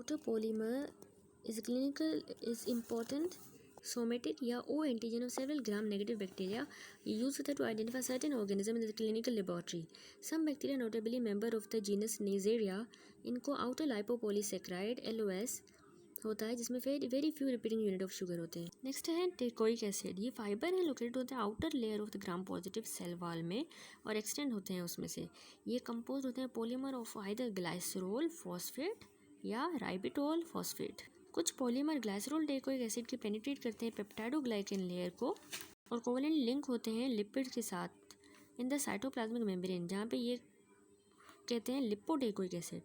outer polymer is important somatic या O antigen of several gram-negative bacteria used to identify certain organism in the clinical laboratory. Some bacteria, notably member of the genus Neisseria, इनको outer lipopolysaccharide LOS होता है जिसमें very few repeating unit of sugar होते हैं. Next है teichoic acid. ये fibre है located होता है outer layer of the gram positive cell wall में और एक्सटेंड होते हैं उसमें से. ये कंपोज होते हैं polymer of either glycerol phosphate या राइबिटोल फॉस्फेट. कुछ पॉलीमर ग्लाइसरोल टेकोइक एसिड के पेनिट्रेट करते हैं पेप्टाइडोग्लाइकन लेयर को और कोवलेंट लिंक होते हैं लिपिड के साथ इन द साइटोप्लाज्मिक मेम्ब्रेन, जहाँ पे ये कहते हैं लिपोटेकोइक एसिड.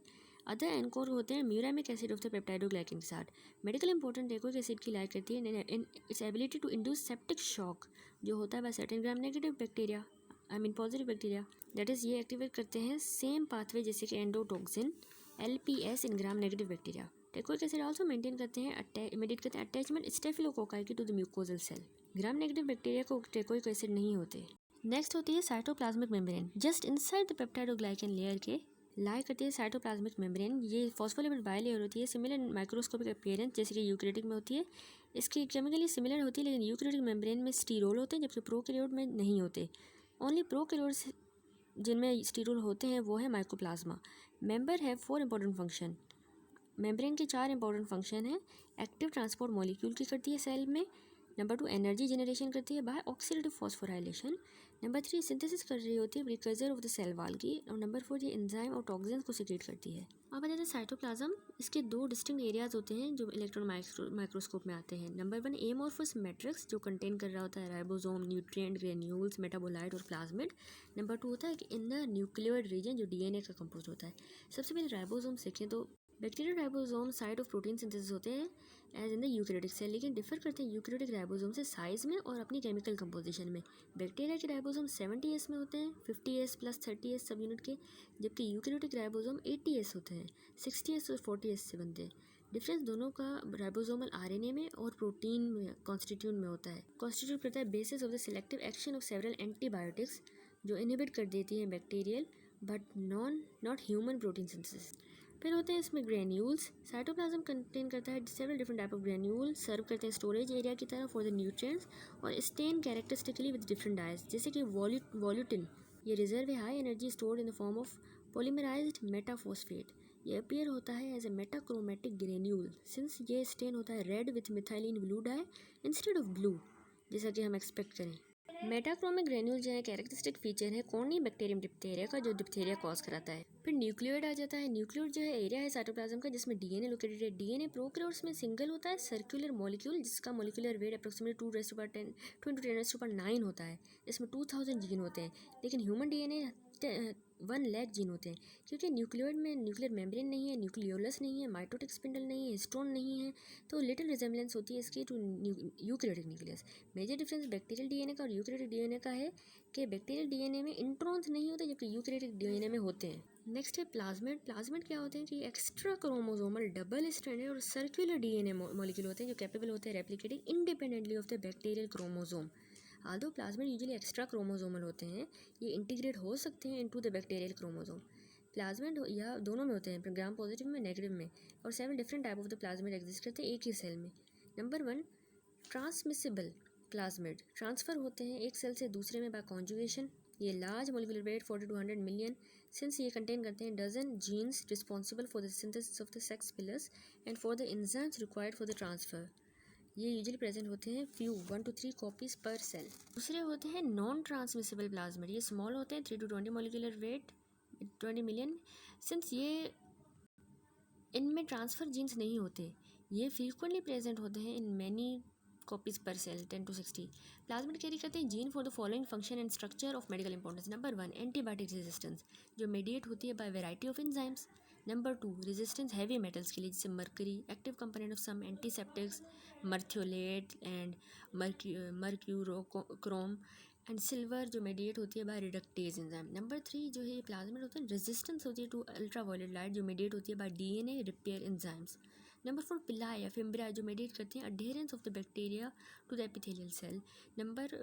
अदर एनकोर होते हैं muramic acid of the peptidoglycan के साथ. मेडिकल इंपॉर्टेंट टेकोइक एसिड की लाइक करती है in its ability to induce septic shock जो होता है by certain gram negative bacteria positive bacteria. That is ये एक्टिवेट करते हैं सेम पाथवे जैसे कि endotoxin LPS in gram negative bacteria. Teichoic acid also maintain करते हैं मेडिएट करते हैं अटैचमेंट स्टेफिलोकोकाई की to the mucosal cell. Gram negative bacteria को टेकोइक एसिड नहीं होते. नेक्स्ट होती है cytoplasmic membrane. Just inside the peptidoglycan layer के लाई करती है साइटोप्लाज्मिक मेम्ब्रेन. ये फॉस्फोलिपिड बाइलेयर होती है सिमिलर माइक्रोस्कोपिक अपीयरेंस जैसे कि यूकैरियोटिक में होती है. इसकी केमिकली सिमिलर होती है लेकिन यूकैरियोटिक मेम्ब्रेन में स्टीरोल होते हैं जबकि प्रोकैरियोट में नहीं होते. ओनली प्रोकैरियोट्स जिनमें स्टीरोल होते हैं वो है माइकोप्लाज्मा. मेंबर है 4 इंपॉर्टेंट फंक्शन. मेम्ब्रेन के 4 इंपॉर्टेंट फंक्शन हैं. एक्टिव ट्रांसपोर्ट मॉलिक्यूल की करती है सेल में. नंबर 2 एनर्जी जनरेशन करती है by oxidative phosphorylation. Number 3 synthesis कर रही होती है precursor of the cell wall की. और नंबर 4 ये एंजाइम और टॉक्सिन्स को सीक्रेट करती है. अब बताते हैं साइटोप्लाज्म. इसके 2 डिस्टिंक्ट एरियाज होते हैं जो इलेक्ट्रॉन माइक्रोस्कोप में आते हैं. नंबर 1 एमोर्फस मैट्रिक्स जो कंटेन कर रहा होता है राइबोसोम न्यूट्रिएंट ग्रेन्यूल्स मेटाबोलाइट और प्लाज्मिड. नंबर 2 होता है कि इनर न्यूक्लियोइड रीजन जो DNA का कंपोज होता है. सबसे पहले राइबोसोम सीखें तो bacterial ribosome site of protein synthesis होते हैं as in the eukaryotic cell, लेकिन डिफर करते हैं यूकैरियोटिक राइबोसोम से साइज में और अपनी केमिकल कंपोजिशन में. बैक्टीरिया के राइबोसोम 70S में होते हैं 50S प्लस 30S सब यूनिट के, जबकि यूकैरियोटिक राइबोसोम 80S होते हैं 60S और 40S से बनते हैं. डिफरेंस दोनों का राइबोसोमल RNA में और प्रोटीन में कॉन्स्टिट्यूट में होता है. कॉन्स्टिट्यूट करता है basis of the selective action of several antibiotics जो इनहिबिट कर देती हैं bacterial but not human protein synthesis. फिर होते हैं इसमें ग्रेन्यूल्स. साइटोप्लाज्म कंटेन करता है several different type of granule. Serve करते हैं स्टोरेज एरिया की तरह फॉर द न्यूट्रिएंट्स और stain characteristically with different dyes जैसे कि वॉल्यूटिन. ये रिजर्व है high energy stored in the form of polymerized metaphosphate. ये अपीयर होता है एज ए मेटाक्रोमेटिक ग्रेन्यूल सिंस ये स्टेन होता है red with methylene blue die instead of blue जैसा कि हम एक्सपेक्ट करें. मेटाक्रोमिक ग्रेन्यूल जो है कैरेक्टरिस्टिक फीचर है कॉर्नी बैक्टीरियम डिप्थेरिया का जो डिप्थेरिया कॉज कराता है. फिर न्यूक्लियोइड आ जाता है. न्यूक्लियोइड जो है एरिया है साइटोप्लाज्म का जिसमें DNA लोकेटेड है. DNA प्रोकैरियोट्स में सिंगल होता है सर्कुलर मॉलिक्यूल जिसका मॉलिक्यूलर वेट अप्रोक्सीमेटली 2×10⁻⁹ होता है. इसमें 2000 जीन होते हैं लेकिन ह्यूमन DNA 1 लाख जीन होते हैं क्योंकि न्यूक्लियोइड में न्यूक्लियर मेम्ब्रेन नहीं है, न्यूक्लियोलस नहीं है, माइटोटिक स्पिंडल नहीं है, हिस्टोन नहीं है, तो लिटिल रिजेम्बलेंस होती है इसकी to eukaryotic nucleus. Major difference bacterial DNA का और यूकैरियोटिक DNA का है कि बैक्टीरियल DNA में इंट्रॉन्स नहीं होते जबकि यूकैरियोटिक DNA में होते हैं. नेक्स्ट है प्लाज्मिड. प्लाज्मिड क्या होते हैं कि एक्स्ट्रा क्रोमोसोमल डबल स्ट्रैंडेड और सर्कुलर DNA मॉलिक्यूल होते हैं जो कैपेबल होते हैं replicating independently of the bacterial chromosome. Aldous plasmid usually extra chromosomal होते हैं ये इंटीग्रेट हो सकते हैं into the bacterial chromosome. Plasmid या दोनों में होते हैं ग्राम पॉजिटिव में नेगेटिव में और 7 different type of the plasmid exist करते हैं एक ही सेल में. Number 1 transmissible plasmid. ट्रांसफ़र होते हैं एक सेल से दूसरे में बाय कॉन्जुगेशन. ये large molecular weight 40 to 100 million since ये कंटेन करते हैं dozen genes responsible for the synthesis of the sex pillars and for the enzymes required for the transfer. ये यूजुअली प्रेजेंट होते हैं few 1 to 3 copies per cell. दूसरे होते हैं non transmissible plasmid. ये स्मॉल होते हैं 3 to 20 molecular weight 20 million since ये इनमें ट्रांसफ़र जीन्स नहीं होते. ये फ्रीक्वेंटली प्रेजेंट होते हैं in many copies per cell 10 to 60. Plasmid carry करते हैं gene for the following function and structure of medical importance. Number 1 antibiotic resistance जो मेडिएट होती है by variety of enzymes. Number 2 resistance heavy metals के लिए जैसे mercury active component of some antiseptics merthiolate and mercurochrome and silver जो mediate होती है bye reductase enzyme. Number 3 जो है प्लाज्मिड होते हैं रेजिस्टेंस होती है टू अल्ट्रा वायलेट लाइट जो मेडिएट होती है by DNA repair enzymes. Number 4 pili या फिम्ब्रा जो मेडिएट करते हैं adherence of the bacteria to the epithelial cell. Number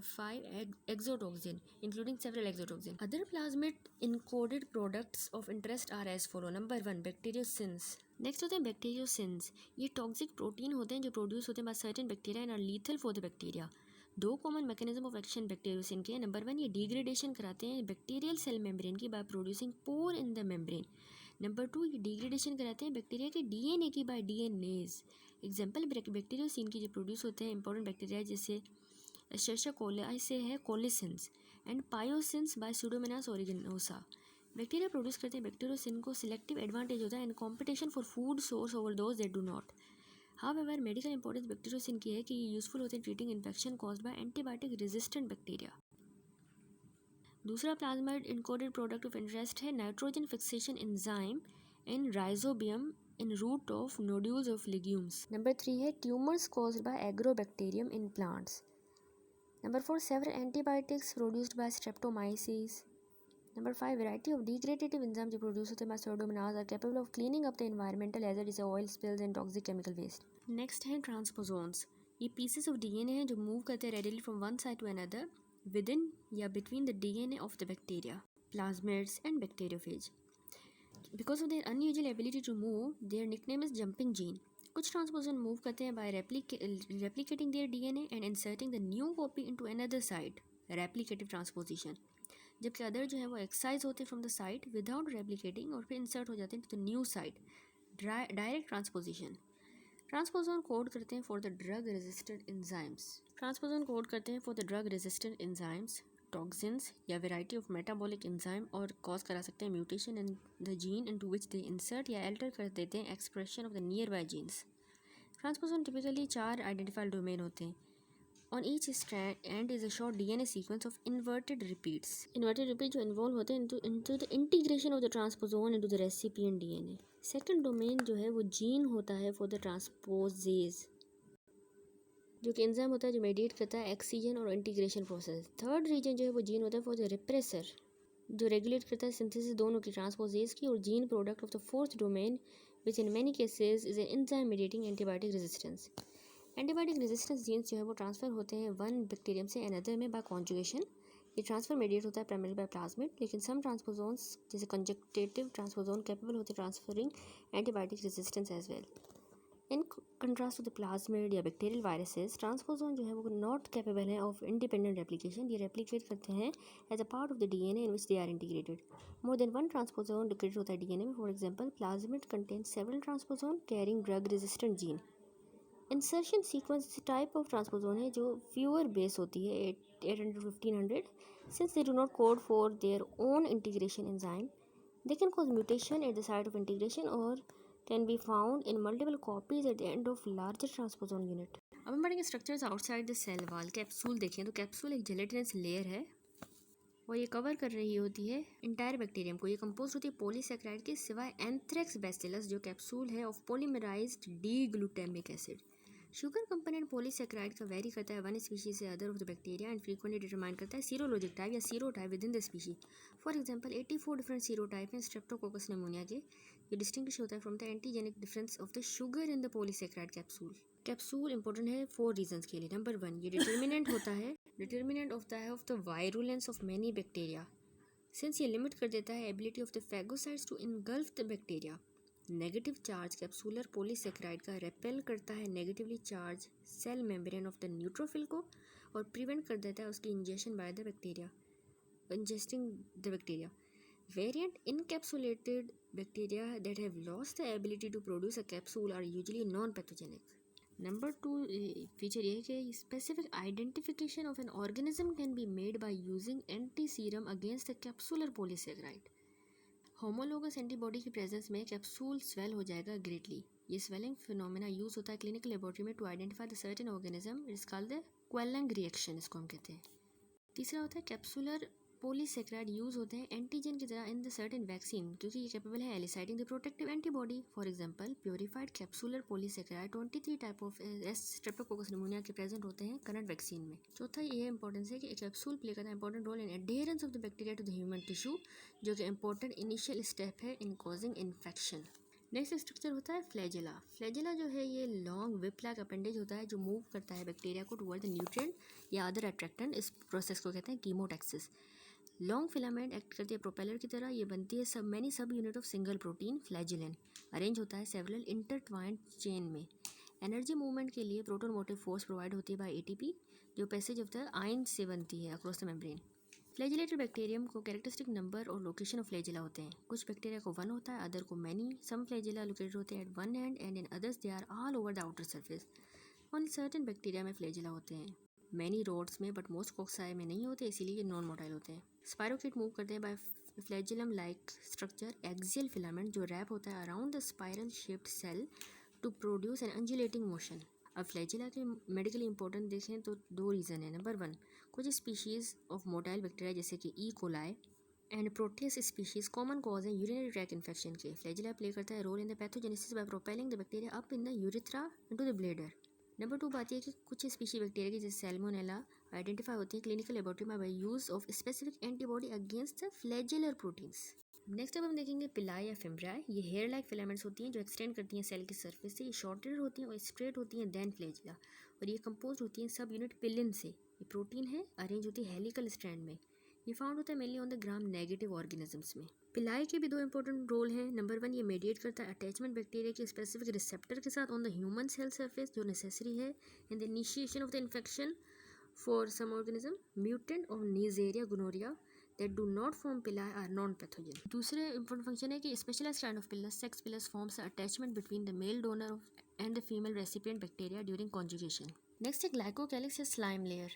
5 exotoxin including several exotoxin. Other plasmid encoded products of interest are as follow. Number 1 bacteriocins. Next होते हैं बैक्टीरियोसिन्स. ये toxic protein होते हैं जो प्रोड्यूस होते हैं by certain bacteria and are lethal for the bacteria. दो common mechanism of action bacteriocin के. नंबर 1 ये डिग्रेडेशन कराते हैं बैक्टीरियल सेल मेम्ब्रेन की by producing pore in the membrane. Number 2 ये डिग्रेडेशन कराते हैं बैक्टीरिया के डीएनए की बाय डीएनएज. एग्जाम्पल बैक्टीरियोसिन की जो प्रोड्यूस होते हैं इंपॉर्टेंट बैक्टीरिया जैसे एस्चेरिचिया कोलाई से है colicins and pyocins by Pseudomonas aeruginosa. Bacteria produce करते हैं बैक्टीरियोसिन को सिलेक्टिव एडवांटेज होता है in competition for food source over those that do not. However medical importance bacteriocin की है कि ये यूजफुल होते हैं treating infection caused by antibiotic resistant bacteria. दूसरा plasmid encoded product of interest है nitrogen fixation enzyme in rhizobium in root of nodules of legumes. Number 3 है tumors caused by agrobacterium in plants. Number 4 several antibiotics produced by streptomyces. Number 5 variety of degradative enzymes जो produce होते हैं by pseudomonas are capable of cleaning up the environmental hazard जैसे oil spills and toxic chemical waste. Next है transposons. ये pieces of DNA हैं जो move करते हैं readily from one side to another within या between the DNA of the bacteria, plasmids and bacteriophage. Because of their unusual ability to move, their nickname is jumping gene. कुछ ट्रांसपोजन move करते हैं bye replicating their DNA and inserting the new copy into another site, replicative transposition. जबकि other जो है वो excise होते हैं from the site without replicating और फिर इंसर्ट हो जाते हैं to the new site, direct transposition. Transposon code करते हैं for the drug resistant enzymes. Transposon code करते हैं for the drug resistant enzymes, toxins या वेराइटी ऑफ मेटाबॉलिक एंजाइम और कॉज करा सकते हैं mutation in the gene into which they insert या अल्टर कर देते हैं expression of the nearby genes. Transposon typically 4 identified domain होते हैं. On each strand end is a short DNA sequence of inverted repeats. Inverted repeats जो involve होते हैं into the integration of the transposon into the recipient DNA. Second domain जो है वो gene होता है for the transposase, जो कि एंजाइम होता है जो मेडिएट करता है एक्सीजन और इंटीग्रेशन प्रोसेस. थर्ड रीजन जो है वो जीन होता है फॉर द रिप्रेसर, जो रेगुलेट करता है सिंथेसिस दोनों की ट्रांसपोजेज की. और gene product of the fourth domain which in many cases is an enzyme mediating antibiotic resistance. Antibiotic resistance genes जो है वो ट्रांसफ़र होते हैं वन बैक्टीरियम से अनदर में बाय कॉन्जुगेशन. ये ट्रांसफर मेडिएट होता है प्राइमरी बाय प्लाज्मिड, लेकिन सम ट्रांसपोजोन्स जैसे कंजक्टेटिव ट्रांसपोजोन कैपेबल होते हैं transferring antibiotic resistance as well. In contrast to the plasmid या बैक्टीरियल वायरसेस, ट्रांसपोजोन जो है वो नॉट कैपेबल है ऑफ इंडिपेंडेंट रेप्लिकेशन. ये रेप्लिकेट करते हैं as a part of the DNA in which they are integrated. More than one transposon detect होता है डीएनए में. For example plasmid contain several transposon carrying drug resistant gene. Insertion sequence type of transposon है जो fewer base होती है 800-1500. Since they do not code for their own integration enzyme, they can cause mutation at the site of integration और can be found in multiple copies at the end of larger transposon unit. अब हम पढ़ेंगे structures outside the cell wall. Capsule देखें तो capsule एक gelatinous layer है और ये कवर कर रही होती है इंटायर बैक्टीरियम को. ये कंपोज होती है पॉलीसैकेराइड के सिवाय एंथ्रेक्स बैसिलस जो कैप्सूल है of polymerized D glutamic acid. Sugar component polysaccharide का वेरी करता है वन स्पीशीज से other of the bacteria and frequently determine करता है सीरोलॉजिक टाइप या serotype within the species. For example 84 different serotype हैं स्ट्रेप्टोकोकस निमोनिया के. ये डिस्टिंग्विश होता है from the antigenic difference of the sugar in the polysaccharide capsule. Capsule important है 4 reasons के लिए. नंबर 1 ये डिटर्मिनेंट होता है of the virulence of many bacteria, since ये लिमिट कर देता है ability of the phagocytes to engulf the bacteria. Negative charge capsular polysaccharide का रेपेल करता है negatively charge cell membrane of the neutrophil को और प्रिवेंट कर देता है उसकी injection by the bacteria ingesting the bacteria. Variant encapsulated bacteria that have lost the ability to produce a capsule are usually non pathogenic. Number 2 feature ये है कि specific identification of an organism can be made by using antiserum against the capsular polysaccharide. Homologous antibody की presence में capsule swell हो जाएगा greatly. ये swelling phenomena use होता है क्लिनिकल लेबोरेटरी में to identify the certain organism. It's called the quellung reaction, इसको हम कहते हैं. तीसरा होता है कैप्सूलर पॉलीसैकेराइड यूज होते हैं एंटीजन की तरह इन द सर्टेन वैक्सीन क्योंकि ये कैपेबल है eliciting the protective antibody. For example purified capsular polysaccharide 23 type of Streptococcus pneumoniae के प्रेजेंट होते हैं करंट वैक्सीन में. चौथा ये इंपॉर्टेंस है कि कैप्सूल प्ले करता है important role in adherence of the bacteria to the human tissue, जो कि इंपॉर्टेंट इनिशियल स्टेप है in causing infection. Next structure होता है फ्लैजेला। फ्लैजेला जो है ये लॉन्ग विप लाइक अपेंडेज होता है जो मूव करता है बैक्टीरिया को टुवर्ड द न्यूट्रिएंट या अदर अट्रैक्टेंट। इस प्रोसेस को कहते हैं कीमोटैक्सिस। लॉन्ग फिलामेंट एक्ट करती है प्रोपेलर की तरह। ये बनती है subunit of single protein flagellin. Arrange होता है सेवरल इंटरट्वाइंड चेन में। एनर्जी मूवमेंट के लिए प्रोटोन मोटिव फोर्स प्रोवाइड होती है बाय एटीपी जो पैसेज ऑफ द आयन से बनती है across the membrane. Flagellated bacterium को कैरेक्टरिस्टिक नंबर और लोकेशन ऑफ फ्लैजिला होते हैं। कुछ बैक्टीरिया को 1 होता है, अदर को मैनी। सम फ्लैजिला लोकेटेड होते हैं at one end in others they are all over the outer surface. Only certain bacteria में फ्लैजिला होते हैं, मैनी रोड्स में, बट मोस्ट कोक्साई में नहीं होते, इसीलिए ये नॉन मोटाइल होते हैं। स्पायरोकीट मूव करते हैं by flagellum like structure axial filament जो रैप होता है around the spiral shaped cell to produce an undulating motion. अब फ्लैजिला के मेडिकली इंपॉर्टेंट देखें तो 2 रीज़न है। नंबर 1, कुछ स्पीशीज़ ऑफ मोटाइल बैक्टीरिया जैसे कि E coli and proteus species common cause है यूरिनरी ट्रैक इन्फेक्शन के। फ्लैजिला प्ले करता है role in the pathogenesis by propelling the bacteria up in the urethra into the bladder. Number 2 बात यह कि कुछ स्पीशी बैक्टीरिया की जैसे सैल्मोनेला आइडेंटिफाई होती है क्लिनिकल लेबोरेटरी में by use of specific antibody against the flagellar proteins. Next अब हम देखेंगे पिलाई या फिम्ब्राई। ये हेयर लाइक फिलामेंट्स होती हैं जो एक्सटेंड करती हैं सेल की सरफेस से। ये शॉर्टेड होती हैं और स्ट्रेट होती हैं देन फ्लैजिला, और ये कंपोज होती हैं सब यूनिट पिलिन से। ये प्रोटीन है, अरेंज होती है हेलिकल स्ट्रैंड में। ये फाउंड होता है mainly on the gram negative organisms में। पिलाई के भी 2 इंपॉर्टेंट रोल हैं। नंबर 1, ये मेडिएट करता है अटैचमेंट बैक्टीरिया के स्पेसिफिक रिसेप्टर के साथ on the human cell surface जो नेसेसरी है in the initiation of the infection for some organism. Mutant of Neisseria gonorrhoeae that do not form pili are non-pathogen. दूसरे important function है कि specialized kind of pilus, sex pilus forms the attachment between the male donor and the female recipient bacteria during conjugation. Next है glycocalyx या slime layer.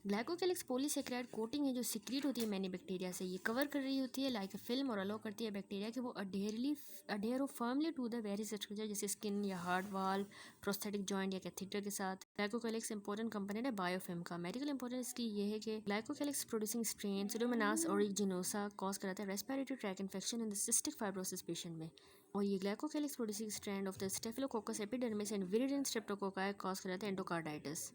Glycocalyx polysaccharide coating है जो secrete होती है many bacteria से। ये कवर कर रही होती है लाइक अ फिल्म और अलाउ करती है बैक्टीरिया कि वो adhere firmly to the various structure जैसे स्किन या हार्ट वाल, प्रोस्थेटिक जॉइंट या कैथेटर के साथ। ग्लाइकोकैलिक्स इंपॉर्टेंट कंपोनेंट है बायोफिल्म का। मेडिकल इंपॉर्टेंस इसकी ये है कि glycocalyx producing strain pseudomonas aeruginosa cause कराता है respiratory tract infection in the cystic fibrosis patient में। और ये glycocalyx producing strand of the staphylococcus epidermis and विरिडेंट streptococci cause कराता है एंडोकार्डाइटिस।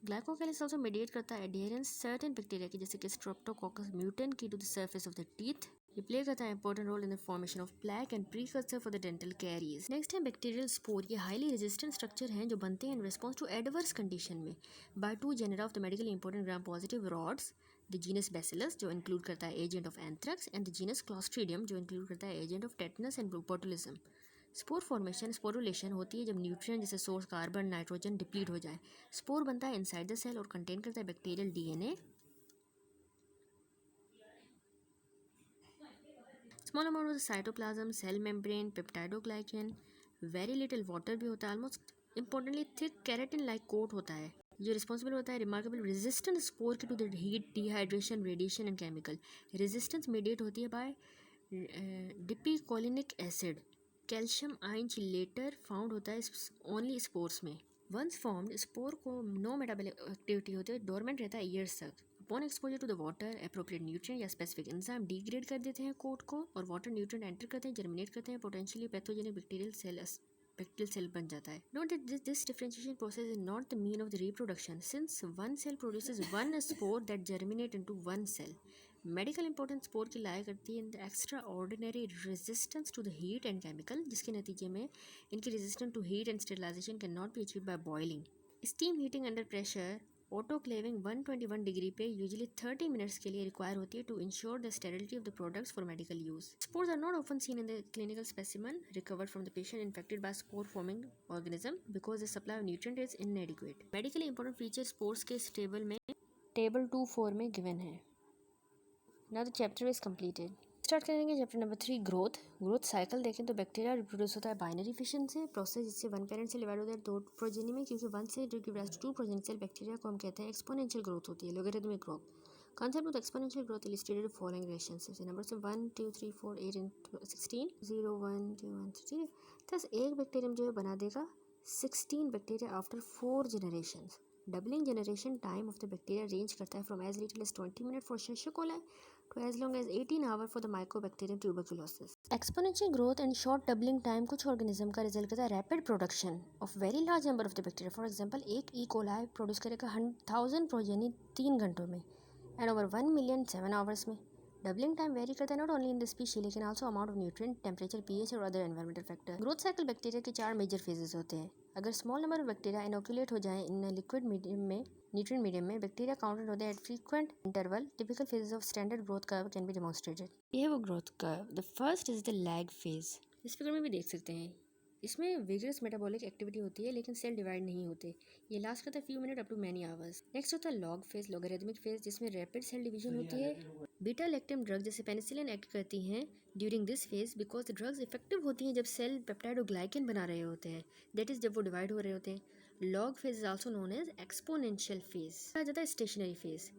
ग्लाइकोकैलिक्स ऑल्सो मेडिएट करता है एडियरेंस सर्टेन बैक्टीरिया की जैसे कि स्ट्रेप्टोकोकस म्यूटेंट की to the surface of the teeth. ये प्ले करता है important role in the formation of plaque and precursor for the dental caries. नेक्स्ट है बैक्टीरियल स्पोर। ये हाईली रेजिस्टेंट स्ट्रक्चर हैं जो बनते हैं in response to adverse condition में by 2 genera of the medically important gram positive rods, the genus bacillus जो include करता है agent of anthrax and the genus Clostridium जो इंक्लूड करता है agent of tetanus and botulism. Spore formation sporulation होती है जब न्यूट्रिएंट जैसे सोर्स कार्बन नाइट्रोजन डिप्लीट हो जाए। स्पोर बनता है इनसाइड द सेल और कंटेन करता है bacterial DNA. Small amount of cytoplasm, cell membrane, peptidoglycan, very little water भी होता है। Almost importantly thick keratin like coat होता है जो रिस्पॉन्सिबल होता है रिमार्केबल रेजिस्टेंस स्पोर की to the heat, dehydration, radiation and chemical. Resistance mediate होती है by dipicolinic acid. Calcium ion chelator found होता है ओनली स्पोर्स में। वंस फॉर्म्ड स्पोर को नो मेटाबॉलिक एक्टिविटी होती है, डोरमेंट रहता है ईयर्स तक। Upon exposure to the water appropriate nutrient या स्पेसिफिक एंजाइम डिग्रेड कर देते हैं कोट को और वाटर न्यूट्रिएंट एंटर करते हैं, जर्मिनेट करते हैं, पोटेंशियली पैथोजेनिक बैक्टीरियल सेल बन जाता है। Note that this differentiation process is not the mean of the reproduction since one cell produces one spore that germinate into one cell. Medical importance spore की लाया करती है in the extraordinary resistance to the heat and chemical जिसके नतीजे में इनकी resistance to heat and sterilization can not be achieve by boiling. Steam heating under pressure autoclaving 121 degree पे usually 30 minutes के लिए रिक्वायर होती है to ensure the sterility of the products for medical use. Spores are not often seen in the clinical specimen recovered from the patient infected by spore forming organism because the supply of nutrient is इनएडिक्वेट। Medically important feature spores के इस table 2.4 में given है। Now the chapter is completed. Start करेंगे chapter number 3 growth cycle देखें तो bacteria reproduce होता है binary fission से प्रोसेस जिससे 1 पेरेंट से डिवाइड होता है 2 प्रोजेनी में, क्योंकि 1 से give rise to 2 progeny cell bacteria को हम कहते हैं एक्सपोनेंशियल ग्रोथ होती है, logarithmic growth. Concept of exponential growth illustrated the following relationships. The numbers of 1, 2, 3, 4, 8 and 16, 0, 1, 2, 1, 3. Thus एक बैक्टीरियम जो है बना देगा 16 bacteria after 4 generations. Doubling generation time of the bacteria range करता है from as little as 20 minute for शेशो coli to as long as 18 hours for the Mycobacterium tuberculosis. Exponential growth and short doubling time कुछ organism का result करता है rapid production of very large number of the bacteria. For example, एक E. coli produce करेगा 1000 progeny 3 घंटों में and over 1 million 7 hours में. Doubling time vary करता है not only in the species लेकिन also amount of nutrient, temperature, pH और other environmental factor. Growth cycle bacteria के 4 मेजर फेजेस होते हैं। अगर small number of bacteria inoculate हो जाएं इन लिक्विड मीडियम में, न्यूट्रिएंट मीडियम में, बैक्टीरिया काउंटेड होते हैं at frequent interval. Typical phases of standard growth curve can be demonstrated. ये है वो growth curve. The first is the lag phase. इस फिगर में भी देख सकते हैं, इसमें विगरस मेटाबॉलिक एक्टिविटी होती है लेकिन सेल डिवाइड नहीं होते। ये लास्ट करता है few minute up to many hours. Next होता है लॉग फेज, लॉगरिथमिक फेज, जिसमें रैपिड सेल डिवीजन होती है। बीटा लैक्टम ड्रग जैसे पेनिसिलिन एक्ट करती हैं during this phase because the drugs effective होती हैं जब सेल पेप्टाइड और ग्लाइकन बना रहे होते हैं, दैट इज जब वो डिवाइड हो रहे होते हैं। Log phase is also known as exponential phase. आ जाता है स्टेशनरी फेज।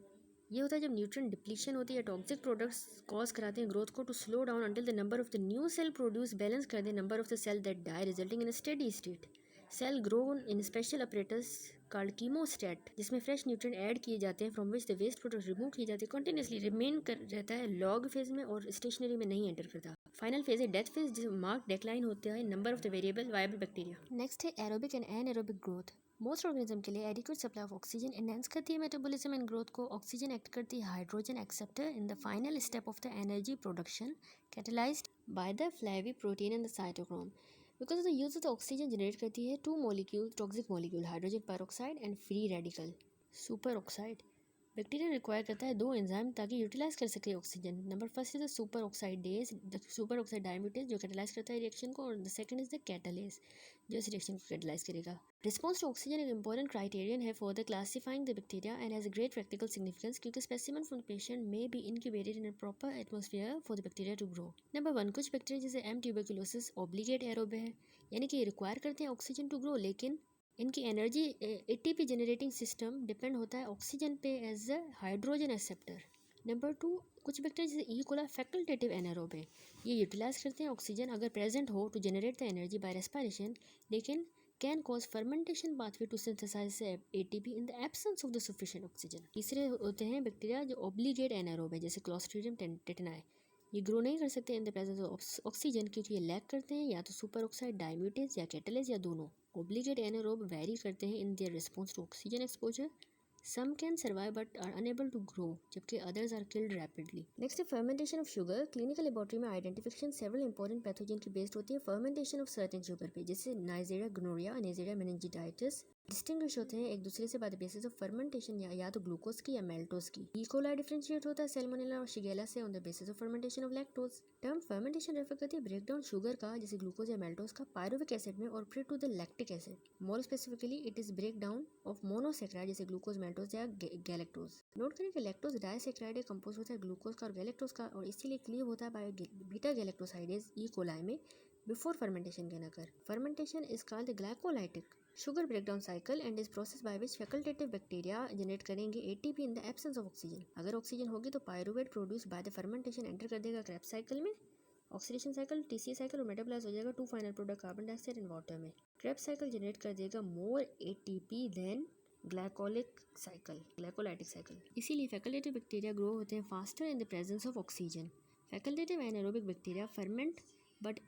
ये होता है जब न्यूट्रिएंट डिप्लीशन होती है, टॉक्सिक प्रोडक्ट्स कॉज कराते हैं ग्रोथ को to slow down until the number of the new cell produce balance कर दे number of the cell that die resulting in steady state. Cell grow in special apparatus called chemostat, जिसमें fresh nutrient add किए जाते हैं from which the waste product remove किए जाते हैं। Continuously remain कर रहता है लॉग फेज में और स्टेशनरी में नहीं एंटर करता। फाइनल फेज है डेथ फेज, जिसमें मार्क डिक्लाइन होता है number of the variable viable bacteria. Next है aerobic and anaerobic growth. Most organism के लिए adequate supply of oxygen enhance करती है मेटाबॉलिज्म एंड ग्रोथ को। ऑक्सीजन एक्ट करती है hydrogen acceptor in the final step of the energy production catalysed by the flavoprotein in the cytochrome. Because of the use of the oxygen generate करती है 2 molecule toxic molecule, hydrogen peroxide and free radical superoxide. Bacteria require करता है 2 enzyme ताकि utilise कर सके oxygen. Number first is the superoxidase, the superoxide dismutase जो catalyse करता है रिएक्शन को, और the second is the catalase जो इस रिएक्शन को कैटलाइज करेगा। रिस्पॉन्स टू ऑक्सीजन एक इंपॉर्टेंट क्राइटेरियन है for the classifying the bacteria and has a great practical significance क्योंकि specimen from the patient may be incubated in a proper atmosphere for the bacteria to grow. Number 1, कुछ bacteria जैसे M tuberculosis obligate aerobe है, यानी कि require करते हैं oxygen to grow, लेकिन इनकी energy ATP generating system depend होता है ऑक्सीजन पे as a hydrogen acceptor. Number 2, कुछ बैक्टीरिया जैसे ई कोला फैकल्टेटिव एनारोब है, ये यूटिलाइज करते हैं ऑक्सीजन अगर प्रेजेंट हो to generate the energy by respiration, लेकिन can cause fermentation pathway to synthesise ATP in the absence of the sufficient oxygen. तीसरे होते हैं बैक्टीरिया जो ऑब्लिगेट एनारोब है जैसे क्लोस्ट्रीडियम टेटनाई, ये ग्रो नहीं कर सकते इन द प्रेजेंस ऑफ ऑक्सीजन क्योंकि ये लैक करते हैं या तो सुपर ऑक्साइड डायम्यूटेज या कैटलेज या दोनों। ऑब्लिगेट एनारोब वेरी करते हैं in their response to oxygen exposure. Some can survive but are unable to grow, जबकि others are killed rapidly. Next है fermentation of sugar. Clinical laboratory में identification several important pathogen की based होती है fermentation of certain sugar पे, जैसे Neisseria gonorrhea, Neisseria meningitis distinguish होते हैं एक दूसरे से by the basis of fermentation या तो ग्लूकोज की या मेल्टोज की। ई कोलाई डिफरेंशिएट होता है सेल्मोनेला और शिगेला से on the basis of fermentation of lactose. Term fermentation refer करती है ब्रेकडाउन शुगर का जैसे ग्लूकोज या मेल्टोज का पायरुविक एसिड में और फिर to the lactic acid. More specifically it is breakdown of monosaccharide जैसे ग्लूकोज, मेल्टोज या गैलेक्टोज। नोट करें कि लैक्टोज डाइसेक्राइड कंपोज होता है ग्लूकोज का और गैलेक्टोज का और इसीलिए क्लीव होता है by beta galactosidase E coli में बिफोर फर्मेंटेशन के नकर। Fermentation is called the glycolytic sugar breakdown cycle and is process by which facultative bacteria generate करेंगे ATP in the absence of oxygen। अगर ऑक्सीजन होगी तो pyruvate produce by the fermentation enter कर देगा Krebs cycle में, oxidation cycle, TCA cycle और metabolize हो जाएगा 2 final product carbon dioxide and water में। क्रेब्स साइकिल जनरेट कर देगा more ATP than glycolic cycle, glycolytic cycle. इसीलिए फैकल्टेटिव बैक्टीरिया ग्रो होते हैं faster in the presence of oxygen. Facultative anaerobic bacteria ferment but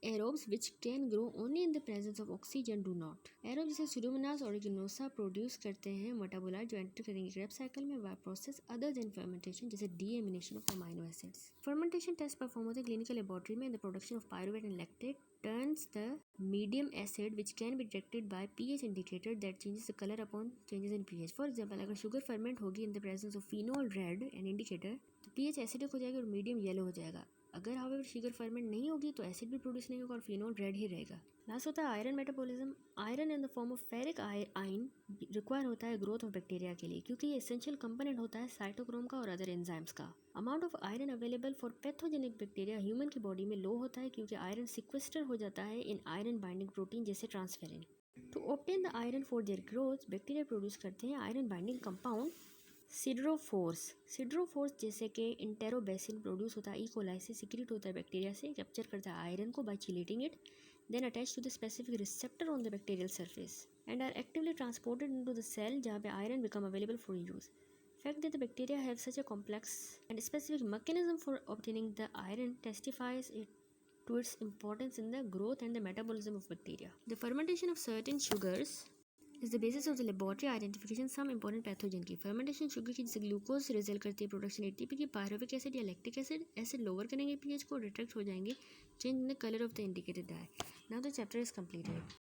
aerobes which can grow only in the presence of oxygen do not। Aerobe जैसे Pseudomonas aeruginosa produce करते हैं metabolite जो enter करेंगे Krebs cycle में by process other than fermentation जैसे deamination of amino acids. Fermentation test perform होते हैं clinical laboratory में in the production of pyruvate and lactate turns the medium acid which can be detected by pH indicator that changes the color upon changes in pH। For example अगर sugar ferment होगी इन the presence of phenol red and indicator तो pH acidic हो जाएगा और medium yellow हो जाएगा। अगर however sugar ferment नहीं होगी तो एसिड भी प्रोड्यूस नहीं होगा और फिनोल रेड ही रहेगा। लास्ट होता है iron metabolism. Iron in the form of ferric ion require होता है ग्रोथ ऑफ बैक्टीरिया के लिए क्योंकि ये एसेंशियल कंपोनेंट होता है साइटोक्रोम का और अदर एंजाइम्स का। Amount of iron available for pathogenic bacteria human की बॉडी में लो होता है क्योंकि आयरन सिक्वेस्टर हो जाता है इन आयरन बाइंडिंग प्रोटीन जैसे transferrin. To obtain the iron for their growth bacteria produce करते हैं iron binding compound siderophores. Siderophores जैसे कि इंटेरोबेसिन प्रोड्यूस होता है ई कोलाई से, सीक्रेट होता है बैक्टीरिया से, कैप्चर करता है आयरन को by chelating it, then attach to the specific receptor on the bacterial surface and are actively transported into the cell जहाँ पे iron become available for use. Fact that the bacteria have such a complex and specific mechanism for obtaining the iron testifies to its importance in the growth and the metabolism of bacteria. The fermentation of certain sugars is the basis of the laboratory identification some important pathogen की। Fermentation sugar की जैसे glucose result करती है production ATP की। Pyruvic acid या lactic acid lower करेंगे pH को, detect हो जाएंगे change in the colour of the indicated dye. Now the chapter is completed.